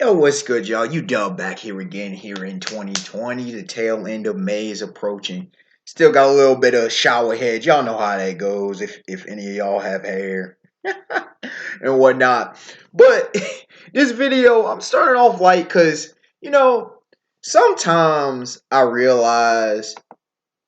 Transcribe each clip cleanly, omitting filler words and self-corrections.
Yo, what's good, y'all? You Dub back here again here in 2020. The tail end of May is approaching. Still got a little bit of shower head. Y'all know how that goes if any of y'all have hair and whatnot. But this video, I'm starting off light because, you know, sometimes I realize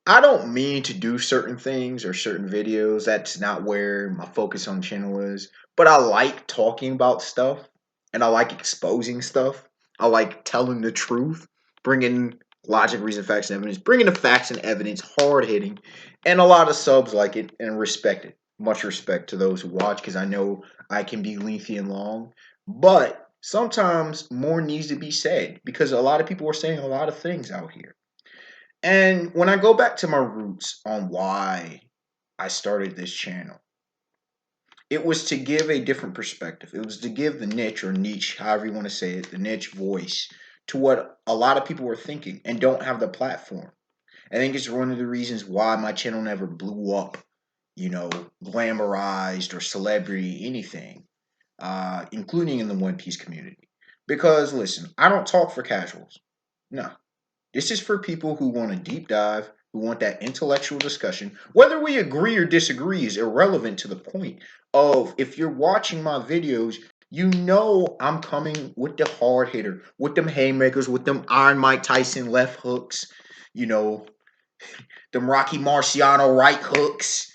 I don't mean to do certain things or certain videos. That's not where my focus on the channel is. But I like talking about stuff and I like exposing stuff. I like telling the truth, bringing logic, reason, facts, and evidence, bringing the facts and evidence, hard hitting. And a lot of subs like it and respect it. Much respect to those who watch because I know I can be lengthy and long. But sometimes more needs to be said because a lot of people are saying a lot of things out here. And when I go back to my roots on why I started this channel, it was to give a different perspective. It was to give the niche, however you want to say it, the niche voice to what a lot of people are thinking and don't have the platform. I think it's one of the reasons why my channel never blew up, glamorized or celebrity, anything, including in the One Piece community. Because listen, I don't talk for casuals. No, this is for people who want a deep dive, who want that intellectual discussion. Whether we agree or disagree is irrelevant to the point of if you're watching my videos, you know I'm coming with the hard hitter, with them haymakers, with them Iron Mike Tyson left hooks, you know, them Rocky Marciano right hooks,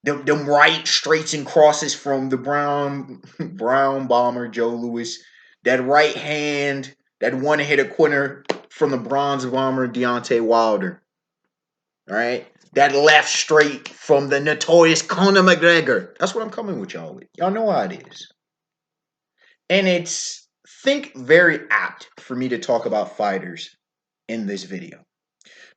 them right straights and crosses from the Brown bomber Joe Louis, that right hand, that one hitter quitter from the bronze bomber Deontay Wilder. All right, that left straight from the notorious Conor McGregor. That's what I'm coming with y'all with. Y'all know how it is, and it's think very apt for me to talk about fighters in this video.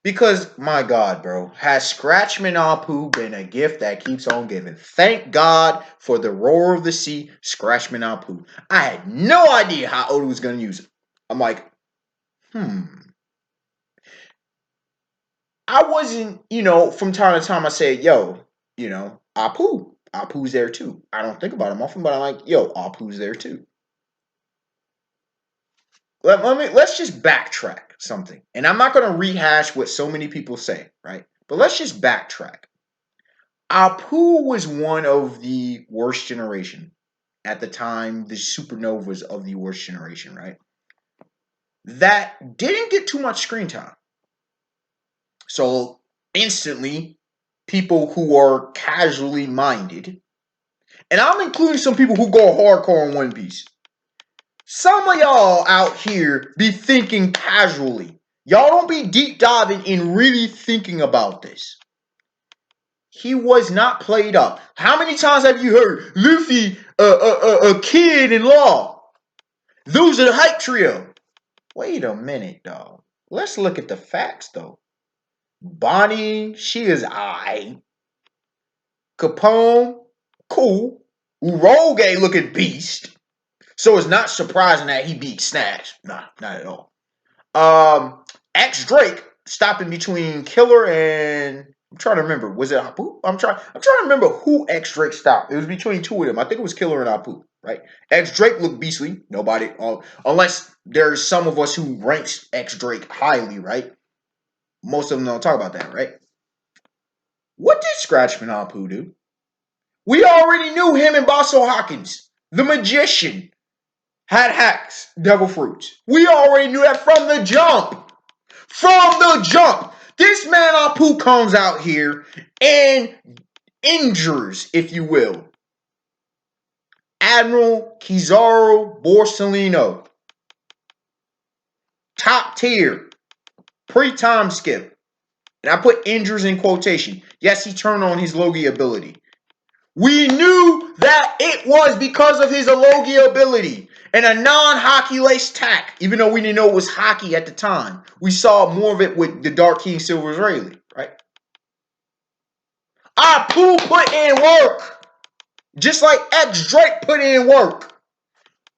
Because, my God, bro, has Scratchmen Apoo been a gift that keeps on giving? Thank God for the roar of the sea, Scratchmen Apoo. I had no idea how Oda was going to use it. I'm like, I wasn't, from time to time I say, yo, Apoo. Apoo's there too. I don't think about him often, but I'm like, yo, Apoo's there too. Let's just backtrack something. And I'm not going to rehash what so many people say, right? But let's just backtrack. Apoo was one of the worst generation at the time, the supernovas of the worst generation, right? That didn't get too much screen time. So instantly, people who are casually minded, and I'm including some people who go hardcore on One Piece. Some of y'all out here be thinking casually. Y'all don't be deep diving and really thinking about this. He was not played up. How many times have you heard Luffy, a kid in law? Those are the hype trio. Wait a minute, dog. Let's look at the facts, though. Bonnie, she is aight. Capone, cool. Uroge looking beast. So it's not surprising that he beat Snatch. Nah, not at all. X Drake stopping between Killer and I'm trying to remember. Was it Apoo? I'm trying to remember who X Drake stopped. It was between two of them. I think it was Killer and Apoo, right? X Drake looked beastly. Nobody, unless there's some of us who ranks X Drake highly, right? Most of them don't talk about that, right? What did Scratchmen Apoo do? We already knew him and Basso Hawkins, the magician, had hacks, devil fruits. We already knew that from the jump. From the jump. This man Apoo comes out here and injures, if you will, Admiral Kizaru Borsellino. Top tier. Pre-time skip. And I put injures in quotation. Yes, he turned on his Logi ability. We knew that it was because of his Logi ability and a non-hockey lace tack, even though we didn't know it was hockey at the time. We saw more of it with the Dark King Silver Israeli, right? Apoo put in work, just like X Drake put in work.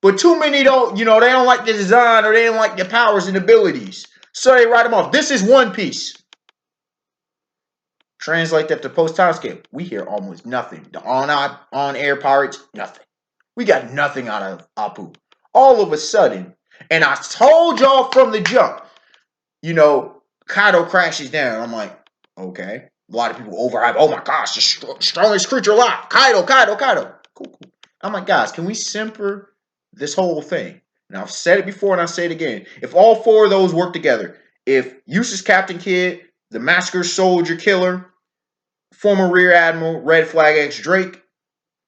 But too many don't, they don't like the design or they don't like the powers and abilities. So they write them off. This is One Piece. Translate that to post-time skip. We hear almost nothing. The on-air pirates, nothing. We got nothing out of Apoo. All of a sudden, And I told y'all from the jump, you know, Kaido crashes down. I'm like, okay. A lot of people overhype. Oh my gosh, the strongest creature alive. Kaido, Kaido, Kaido. Cool, cool. I'm like, guys, can we simper this whole thing? And I've said it before and I'll say it again. If all four of those work together, if Eustace Captain Kidd, the Massacre Soldier Killer, former Rear Admiral, Red Flag X Drake,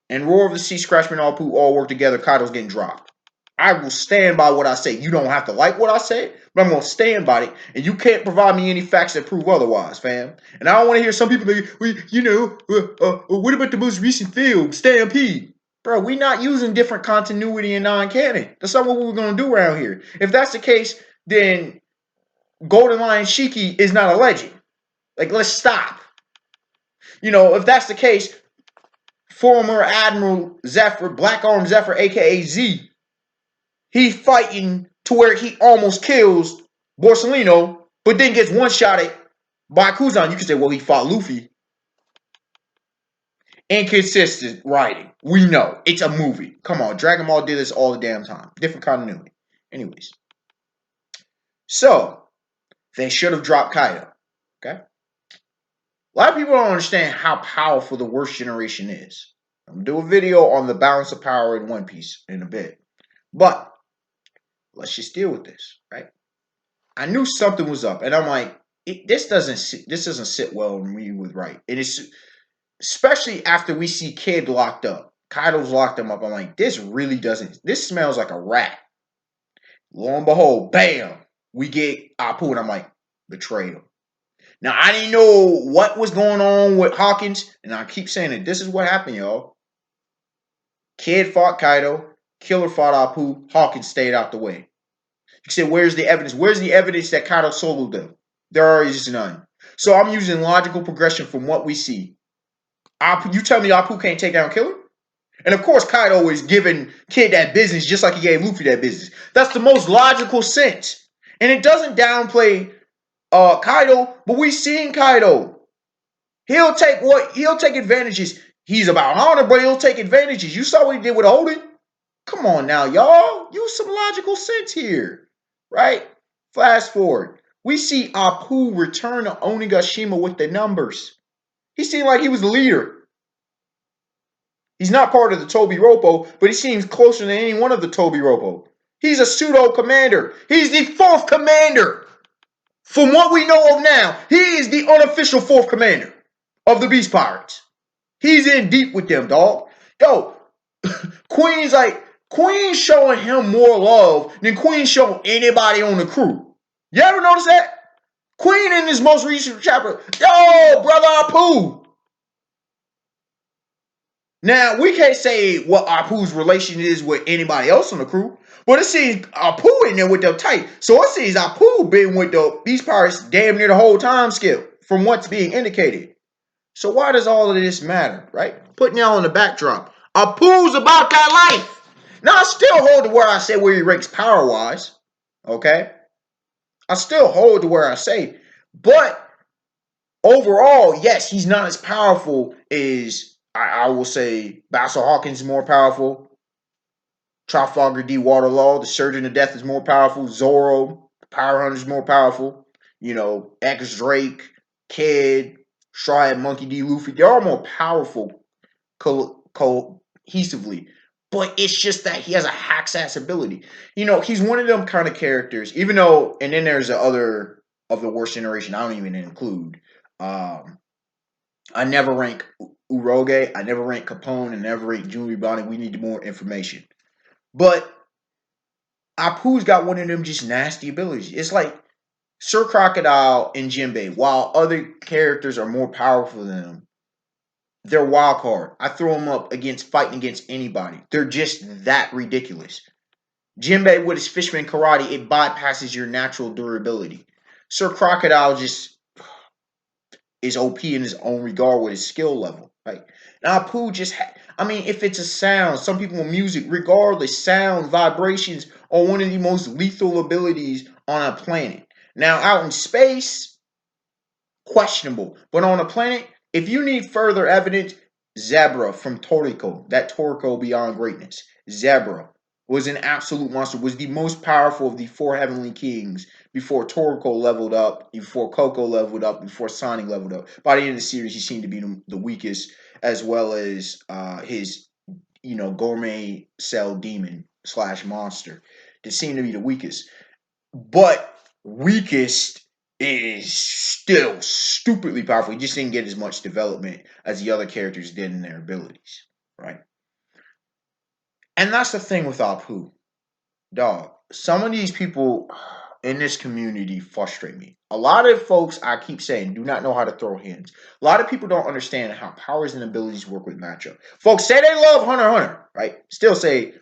and Roar of the Sea, Scratchmen, Apoo all work together, Kaido's getting dropped. I will stand by what I say. You don't have to like what I say, but I'm going to stand by it. And you can't provide me any facts that prove otherwise, fam. And I don't want to hear some people like, what about the most recent film, Stampede? Bro, we not using different continuity and non-canon. That's not what we're going to do around here. If that's the case, then Golden Lion Shiki is not a legend. Like, let's stop. You know, if that's the case, former Admiral Zephyr, Black Arm Zephyr, a.k.a. Z, he's fighting to where he almost kills Borsellino, but then gets one-shotted by Kuzan. You can say, well, he fought Luffy. Inconsistent writing. We know. It's a movie. Come on. Dragon Ball did this all the damn time. Different continuity. Anyways. So, they should have dropped Kaido. Okay? A lot of people don't understand how powerful the worst generation is. I'm going to do a video on the balance of power in One Piece in a bit. But, let's just deal with this, right? I knew something was up, and I'm like, this doesn't sit well with me with right. And it's especially after we see Kid locked up. Kaido's locked him up. I'm like, this really doesn't. This smells like a rat. Lo and behold, bam, we get Apoo, and I'm like, betrayal. Now I didn't know what was going on with Hawkins, and I keep saying that this is what happened, y'all. Kid fought Kaido, Killer fought Apoo, Hawkins stayed out the way. You say, where's the evidence? Where's the evidence that Kaido soloed them? There is none. So I'm using logical progression from what we see. You tell me Apoo can't take down Killer? And of course, Kaido is giving Kid that business just like he gave Luffy that business. That's the most logical sense. And it doesn't downplay Kaido, but we seen Kaido. He'll take advantages. He's about honor, but he'll take advantages. You saw what he did with Odin. Come on now, y'all. Use some logical sense here. Right? Fast forward. We see Apoo return to Onigashima with the numbers. He seemed like he was the leader. He's not part of the Toby Roppo, but he seems closer than any one of the Toby Roppo. He's a pseudo commander. He's the fourth commander. From what we know of now, he is the unofficial fourth commander of the Beast Pirates. He's in deep with them, dog. Yo, Queen's showing him more love than Queen showing anybody on the crew. You ever notice that? Queen in this most recent chapter, yo, brother Apoo. Now, we can't say what Apoo's relation is with anybody else on the crew, but it seems Apoo in there with them tight. So it seems Apoo been with the Beast Pirates damn near the whole time scale from what's being indicated. So why does all of this matter, right? Putting y'all on the backdrop. Apoo's about that life. Now, I still hold to where I say where he ranks power-wise, okay? I still hold to where I say, but overall, yes, he's not as powerful as I will say Basil Hawkins is more powerful. Trafalgar D. Waterlaw, the Surgeon of Death is more powerful. Zoro, the Power Hunter is more powerful. You know, X Drake, Kid, Straw Hat Monkey D. Luffy, they're all more powerful cohesively. But it's just that he has a hack's ass ability. You know, he's one of them kind of characters, even though, and then there's the other of the worst generation I don't even include. I never rank Uroge, I never rank Capone, and never rank Junior Bonnie. We need more information. But Apoo's got one of them just nasty abilities. It's like Sir Crocodile and Jinbei, while other characters are more powerful than them, they're wild card. I throw them up against fighting against anybody. They're just that ridiculous. Jinbei with his Fishman Karate, it bypasses your natural durability. Sir Crocodile just is OP in his own regard with his skill level, right? Now, Apoo just, if it's a sound, some people with music, regardless, sound, vibrations are one of the most lethal abilities on a planet. Now, out in space, questionable. But on a planet, if you need further evidence, Zebra from Toriko, that Toriko Beyond Greatness. Zebra. was an absolute monster, was the most powerful of the four heavenly kings before Toriko leveled up, before Coco leveled up, before Sonic leveled up. By the end of the series, he seemed to be the weakest, as well as his, gourmet cell demon slash monster. That seemed to be the weakest. But weakest is still stupidly powerful. He just didn't get as much development as the other characters did in their abilities, right? And that's the thing with Apoo. Dog, some of these people in this community frustrate me. A lot of folks, I keep saying, do not know how to throw hands. A lot of people don't understand how powers and abilities work with matchup. Folks say they love Hunter x Hunter, right? Still say,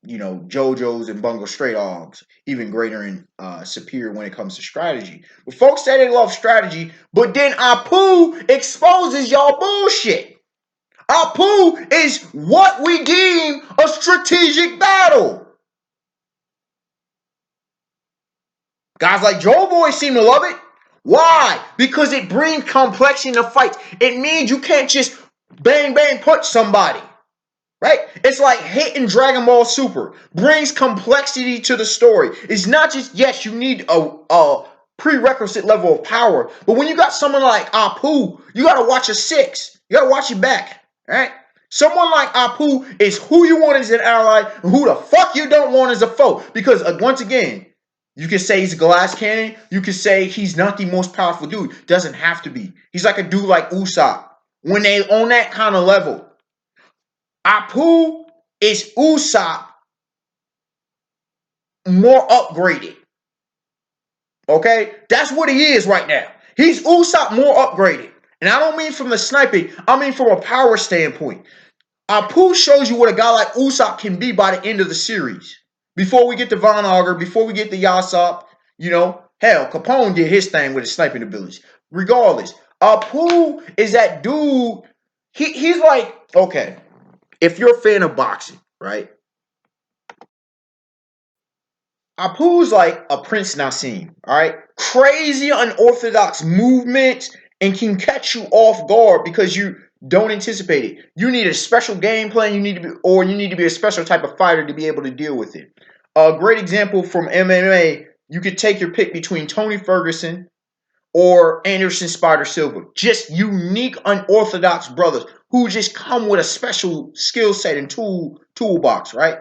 JoJo's and Bungo Stray Dogs even greater and superior when it comes to strategy. But folks say they love strategy, but then Apoo exposes y'all bullshit. Apoo is what we deem a strategic battle. Guys like Joe Boy seem to love it. Why? Because it brings complexity to fights. It means you can't just bang bang punch somebody. Right? It's like hitting Dragon Ball Super. Brings complexity to the story. It's not just, yes, you need a prerequisite level of power, but when you got someone like Apoo, you gotta watch a six. You gotta watch your back. Right? Someone like Apoo is who you want as an ally and who the fuck you don't want as a foe. Because once again, you can say he's a glass cannon. You can say he's not the most powerful dude. Doesn't have to be. He's like a dude like Usopp. When they on that kind of level, Apoo is Usopp more upgraded. Okay? That's what he is right now. He's Usopp more upgraded. And I don't mean from the sniping, I mean from a power standpoint. Apoo shows you what a guy like Usopp can be by the end of the series. Before we get to Von Auger, before we get to Yasop, hell, Capone did his thing with his sniping abilities. Regardless, Apoo is that dude. He's like, okay, if you're a fan of boxing, right? Apoo's like a Prince Nassim, all right? Crazy unorthodox movements and can catch you off guard because you don't anticipate it. You need a special game plan, you need to be a special type of fighter to be able to deal with it. A great example from MMA, you could take your pick between Tony Ferguson or Anderson Spider Silva. Just unique, unorthodox brothers who just come with a special skill set and toolbox, right?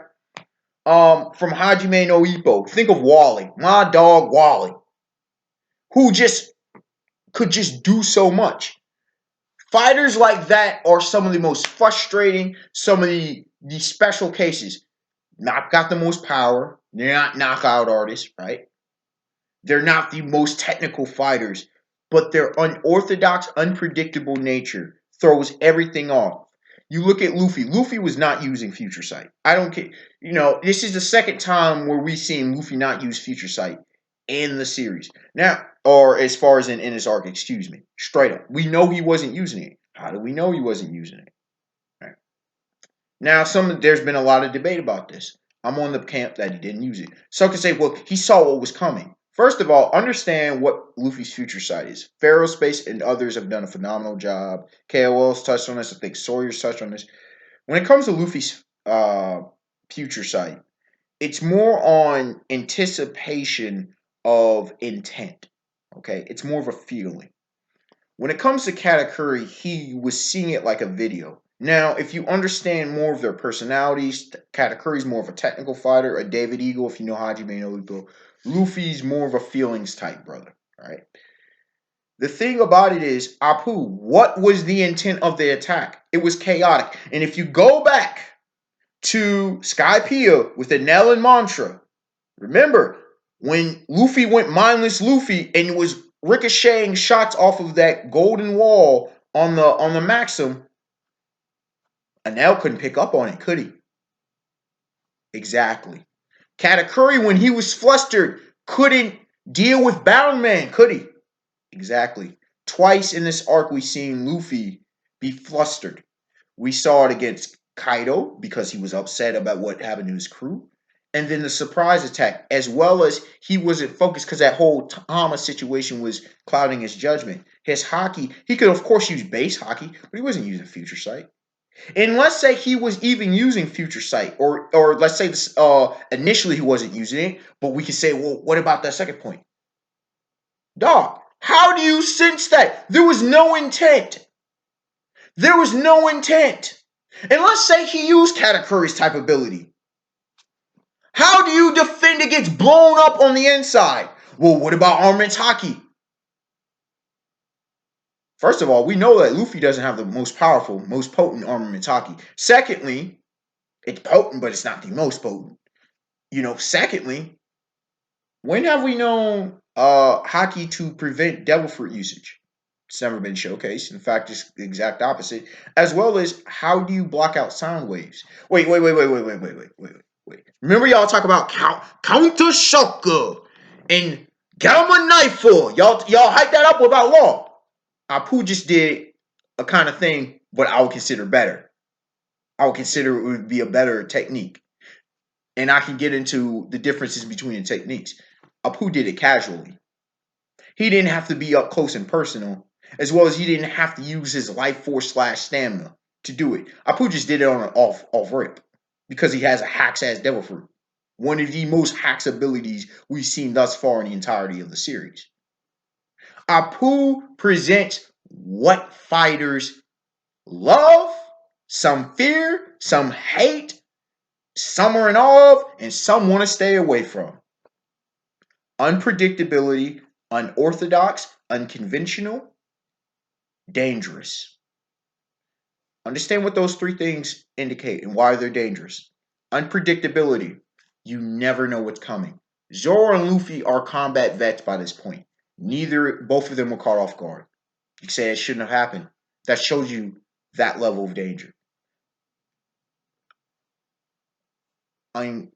From Hajime no Ippo, think of Wally, my dog Wally, who just could just do so much. Fighters like that are some of the most frustrating, some of the special cases. Not got the most power. They're not knockout artists, right? They're not the most technical fighters, but their unorthodox, unpredictable nature throws everything off. You look at Luffy. Luffy was not using Future Sight. I don't care. This is the second time where we've seen Luffy not use Future Sight in the series. Now, or as far as in his arc, excuse me. Straight up. We know he wasn't using it. How do we know he wasn't using it? Right. Now, there's been a lot of debate about this. I'm on the camp that he didn't use it. Some can say, well, he saw what was coming. First of all, understand what Luffy's future sight is. Pharaoh Space and others have done a phenomenal job. KOL's touched on this. I think Sawyer's touched on this. When it comes to Luffy's future sight, it's more on anticipation of intent. Okay? It's more of a feeling. When it comes to Katakuri, he was seeing it like a video. Now, if you understand more of their personalities, Katakuri's more of a technical fighter, a David Eagle, if you know Hajime no Ippo. Luffy's more of a feelings type brother, right? The thing about it is, Apoo, what was the intent of the attack? It was chaotic. And if you go back to Skypiea with the Nell and Mantra, remember, when Luffy went mindless Luffy and was ricocheting shots off of that golden wall on the Maxim, Enel couldn't pick up on it, could he? Exactly. Katakuri, when he was flustered, couldn't deal with Bound Man, could he? Exactly. Twice in this arc, we've seen Luffy be flustered. We saw it against Kaido because he was upset about what happened to his crew. And then the surprise attack, as well as he wasn't focused because that whole Tama situation was clouding his judgment. His haki, he could of course use base haki, but he wasn't using future sight. And let's say he was even using future sight, or let's say this, initially he wasn't using it, but we can say, well, what about that second point? Dog, how do you sense that? There was no intent. There was no intent. And let's say he used Katakuri's type ability. How do you defend against blown up on the inside? Well, what about Armament Haki? First of all, we know that Luffy doesn't have the most powerful, most potent Armament Haki. Secondly, it's potent, but it's not the most potent. Secondly, when have we known Haki to prevent Devil Fruit usage? It's never been showcased. In fact, it's the exact opposite. As well as, how do you block out sound waves? Wait. Remember y'all talk about counter shocker and gamma knifeful. Y'all hype that up without law. Apoo just did a kind of thing, but I would consider better. I would consider it would be a better technique. And I can get into the differences between the techniques. Apoo did it casually. He didn't have to be up close and personal, as well as he didn't have to use his life force / stamina to do it. Apoo just did it on an off rip because he has a hack's ass devil fruit. One of the most hacks abilities we've seen thus far in the entirety of the series. Apoo presents what fighters love, some fear, some hate, some are in awe of, and some want to stay away from. Unpredictability, unorthodox, unconventional, dangerous. Understand what those three things indicate and why they're dangerous. Unpredictability. You never know what's coming. Zoro and Luffy are combat vets by this point. Both of them were caught off guard. You say it shouldn't have happened. That shows you that level of danger. The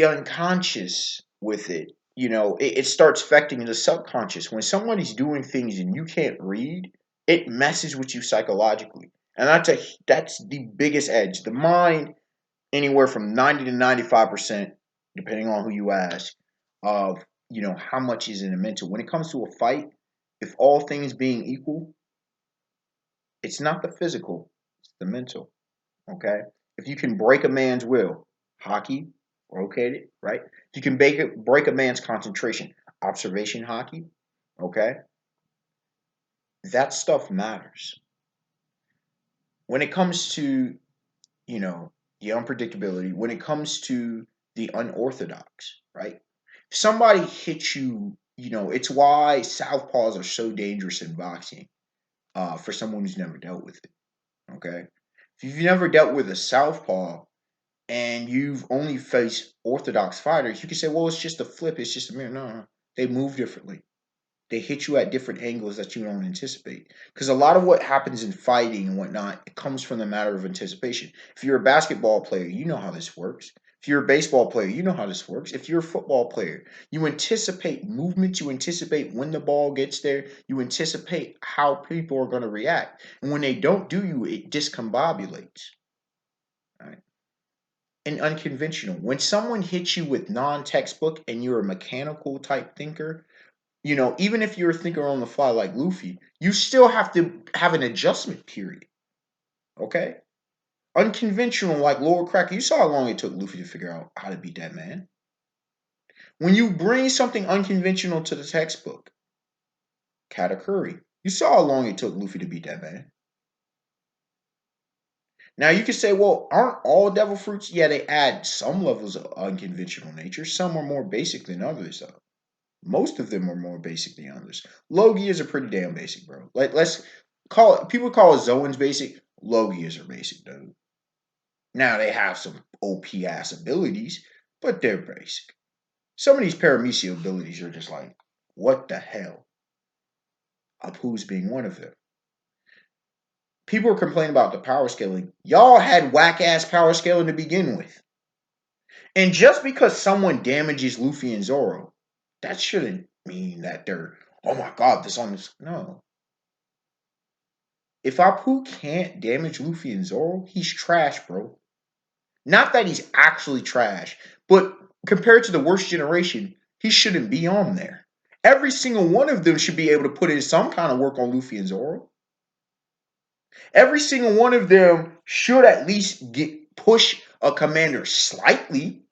unconscious with it, it starts affecting the subconscious. When somebody's doing things and you can't read, it messes with you psychologically. And that's the biggest edge. The mind, anywhere from 90 to 95%, depending on who you ask, of how much is in the mental. When it comes to a fight, if all things being equal, it's not the physical, it's the mental. Okay? If you can break a man's will, Haki, rotated, right? If you can break a man's concentration, observation Haki, okay? That stuff matters. When it comes to, the unpredictability, when it comes to the unorthodox, right? If somebody hits you, it's why southpaws are so dangerous in boxing for someone who's never dealt with it, okay? If you've never dealt with a southpaw and you've only faced orthodox fighters, you can say, well, it's just a flip, it's just a mirror. No, they move differently. They hit you at different angles that you don't anticipate. Because a lot of what happens in fighting and whatnot, it comes from the matter of anticipation. If you're a basketball player, you know how this works. If you're a baseball player, you know how this works. If you're a football player, you anticipate movement, you anticipate when the ball gets there, you anticipate how people are going to react. And when they don't do you, it discombobulates. Right? And unconventional. When someone hits you with non-textbook and you're a mechanical type thinker, even if you're a thinker on the fly like Luffy, you still have to have an adjustment period. Okay? Unconventional like Lord Cracker, you saw how long it took Luffy to figure out how to beat that man. When you bring something unconventional to the textbook, Katakuri, you saw how long it took Luffy to beat that man. Now you can say, well, aren't all devil fruits? Yeah, they add some levels of unconventional nature. Some are more basic than others, though. Most of them are more basic than others. Logias are pretty damn basic, bro. Like, let's call it. People call it Zoans basic. Logias are basic, dude. Now they have some OP ass abilities, but they're basic. Some of these paramecia abilities are just like, what the hell? Apoo's being one of them. People are complaining about the power scaling. Y'all had whack ass power scaling to begin with. And just because someone damages Luffy and Zoro, that shouldn't mean that they're, oh my god, this on this. No. If Apoo can't damage Luffy and Zoro, he's trash, bro. Not that he's actually trash, but compared to the worst generation, he shouldn't be on there. Every single one of them should be able to put in some kind of work on Luffy and Zoro. Every single one of them should at least get push a commander slightly,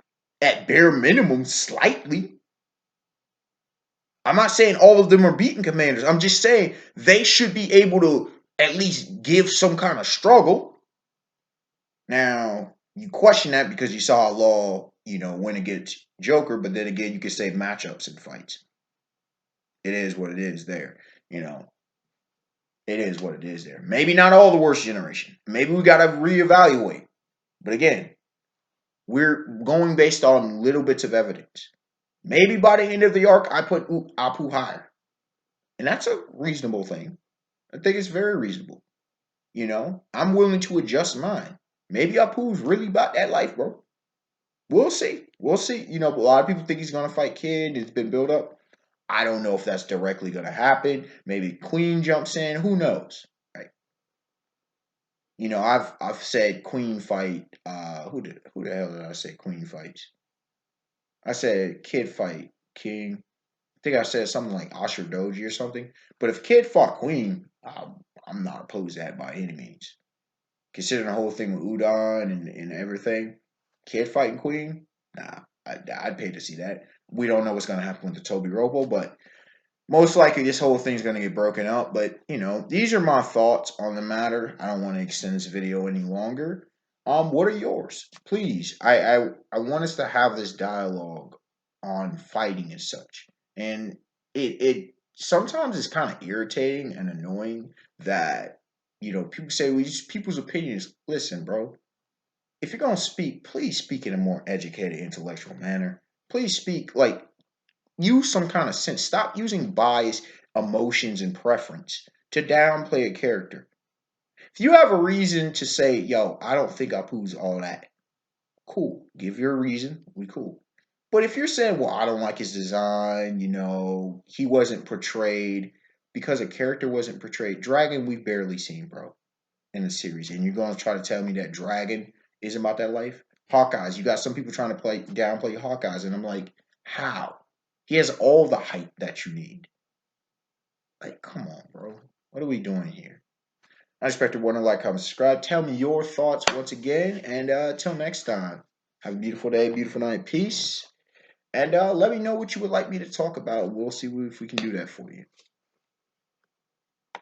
at bare minimum, slightly. I'm not saying all of them are beating commanders. I'm just saying they should be able to at least give some kind of struggle. Now, you question that because you saw Law, win against Joker, but then again, you can say matchups and fights. It is what it is there. You know, it is what it is there. Maybe not all the worst generation. Maybe we got to reevaluate. But again, we're going based on little bits of evidence. Maybe by the end of the arc, I put Apoo higher. And that's a reasonable thing. I think it's very reasonable. I'm willing to adjust mine. Maybe Apoo's really about that life, bro. We'll see. We'll see. A lot of people think he's gonna fight Kid. It's been built up. I don't know if that's directly gonna happen. Maybe Queen jumps in. Who knows? Right. I've said Queen fight. Who the hell did I say Queen fights? I said Kid fight King. I think I said something like Asher Doji or something. But if Kid fought Queen, I'm not opposed to that by any means. Considering the whole thing with Udon and everything, Kid fighting Queen, nah, I'd pay to see that. We don't know what's going to happen with the Toby Robo, but most likely this whole thing's going to get broken up. But, these are my thoughts on the matter. I don't want to extend this video any longer. What are yours? Please, I want us to have this dialogue on fighting and such. And it sometimes it's kind of irritating and annoying that people say, well, people's opinions. Listen, bro, if you're going to speak, please speak in a more educated, intellectual manner. Please speak, use some kind of sense. Stop using bias, emotions, and preference to downplay a character. If you have a reason to say, yo, I don't think Apu's all that, cool. Give your reason. We cool. But if you're saying, well, I don't like his design, he wasn't portrayed because a character wasn't portrayed. Dragon, we've barely seen, bro, in the series. And you're going to try to tell me that Dragon isn't about that life? Hawkeyes, you got some people trying to downplay Hawkeyes. And I'm like, how? He has all the hype that you need. Like, come on, bro. What are we doing here? I expect to want to like, comment, subscribe. Tell me your thoughts once again. And until next time, have a beautiful day, beautiful night. Peace. And let me know what you would like me to talk about. We'll see if we can do that for you.